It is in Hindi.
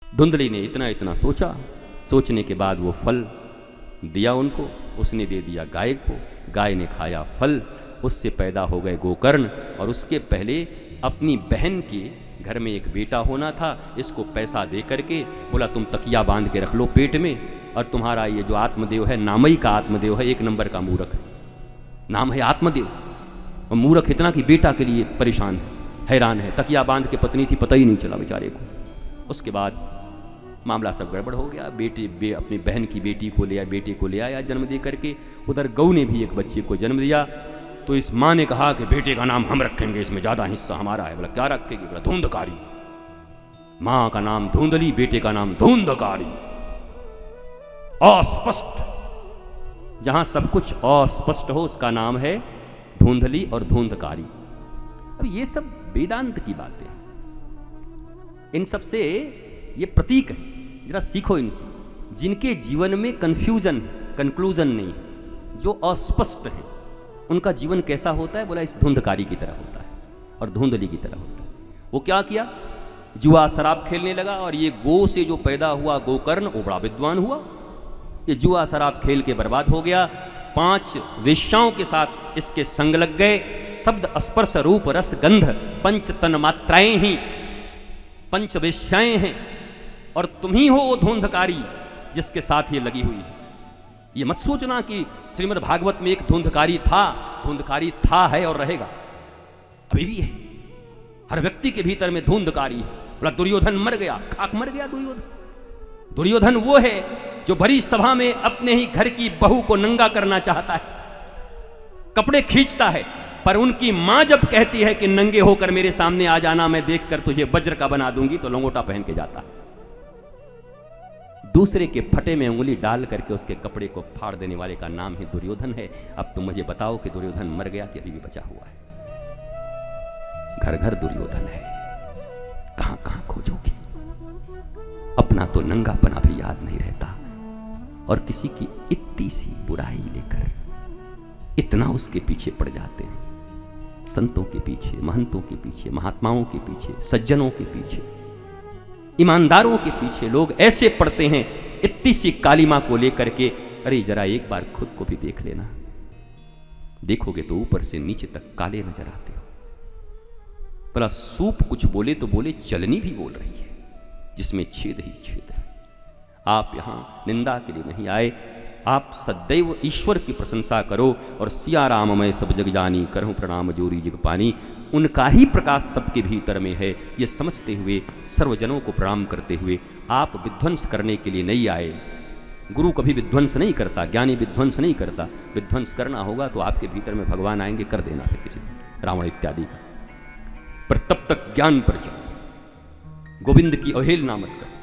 धुंधली ने इतना इतना सोचा, सोचने के बाद वो फल दिया उनको, उसने दे दिया गाय को, गाय ने खाया फल, उससे पैदा हो गए गोकर्ण। और उसके पहले अपनी बहन के घर में एक बेटा होना था, इसको पैसा दे करके बोला तुम तकिया बांध के रख लो पेट में, और तुम्हारा ये जो आत्मदेव है, नामई का आत्मदेव है, एक नंबर का मूर्ख है, नाम है आत्मदेव, और मूर्ख इतना कि बेटा के लिए परेशान है, हैरान है। तकिया बांध के पत्नी थी, पता ही नहीं चला बेचारे को। उसके बाद मामला सब गड़बड़ हो गया। अपनी बहन की बेटी को ले आया, बेटे को ले आया जन्म दे करके। उधर गऊ ने भी एक बच्चे को जन्म दिया। तो इस माँ ने कहा कि बेटे का नाम हम रखेंगे, इसमें ज़्यादा हिस्सा हमारा है। बोला क्या रखेगी? बोला धुंधकारी। माँ का नाम धुंधली, बेटे का नाम धुंधकारी। अस्पष्ट, जहां सब कुछ अस्पष्ट हो उसका नाम है धुंधली और धुंधकारी। अब ये सब वेदांत की बातें हैं, इन सब से ये प्रतीक है, जरा सीखो इनसे। जिनके जीवन में कंफ्यूजन, कंक्लूजन नहीं, जो अस्पष्ट है, उनका जीवन कैसा होता है? बोला इस धुंधकारी की तरह होता है और धुंधली की तरह होता है। वो क्या किया? जुआ शराब खेलने लगा, और ये गो से जो पैदा हुआ गोकर्ण, वो बड़ा विद्वान हुआ। ये जुआ शराब खेल के बर्बाद हो गया। 5 वेश्याओं के साथ इसके संग लग गए। शब्द स्पर्श रूप रस गंध 5 तन मात्राएं ही 5 वेश्याएं हैं, और तुम ही हो वो धुंधकारी जिसके साथ ये लगी हुई है। ये मत सोचना कि श्रीमद् भागवत में एक धुंधकारी था है और रहेगा, अभी भी है। हर व्यक्ति के भीतर में धुंधकारी है। बोला दुर्योधन मर गया, खाक मर गया दुर्योधन। दुर्योधन वो है जो भरी सभा में अपने ही घर की बहू को नंगा करना चाहता है, कपड़े खींचता है, पर उनकी मां जब कहती है कि नंगे होकर मेरे सामने आ जाना, मैं देखकर तुझे वज्र का बना दूंगी, तो लंगोटा पहन के जाता है। दूसरे के फटे में उंगली डाल करके उसके कपड़े को फाड़ देने वाले का नाम ही दुर्योधन है। अब तुम मुझे बताओ कि दुर्योधन मर गया कि अभी भी बचा हुआ है? घर घर दुर्योधन है, कहां कहां खोजोगे? अपना तो नंगापना भी याद नहीं रहता, और किसी की इतनी सी बुराई लेकर इतना उसके पीछे पड़ जाते हैं। संतों के पीछे, महंतों के पीछे, महात्माओं के पीछे, सज्जनों के पीछे, ईमानदारों के पीछे लोग ऐसे पड़ते हैं इतनी सी कालीमा को लेकर के। अरे जरा एक बार खुद को भी देख लेना, देखोगे तो ऊपर से नीचे तक काले नजर आते हो। भला सूप कुछ बोले तो बोले, चलनी भी बोल रही है जिसमें छेद ही छेद है। आप यहां निंदा के लिए नहीं आए, आप सदैव ईश्वर की प्रशंसा करो, और सिया राम मैं सब जग जानी, करहूं प्रणाम जोरी जग पानी। उनका ही प्रकाश सबके भीतर में है, ये समझते हुए, सर्वजनों को प्रणाम करते हुए आप विध्वंस करने के लिए नहीं आए। गुरु कभी विध्वंस नहीं करता, ज्ञानी विध्वंस नहीं करता। विध्वंस करना होगा तो आपके भीतर में भगवान आएंगे, कर देना फिर किसी रावण इत्यादि का। पर तब तक ज्ञान पर जाओ, गोविंद की अवहेलना मत करो।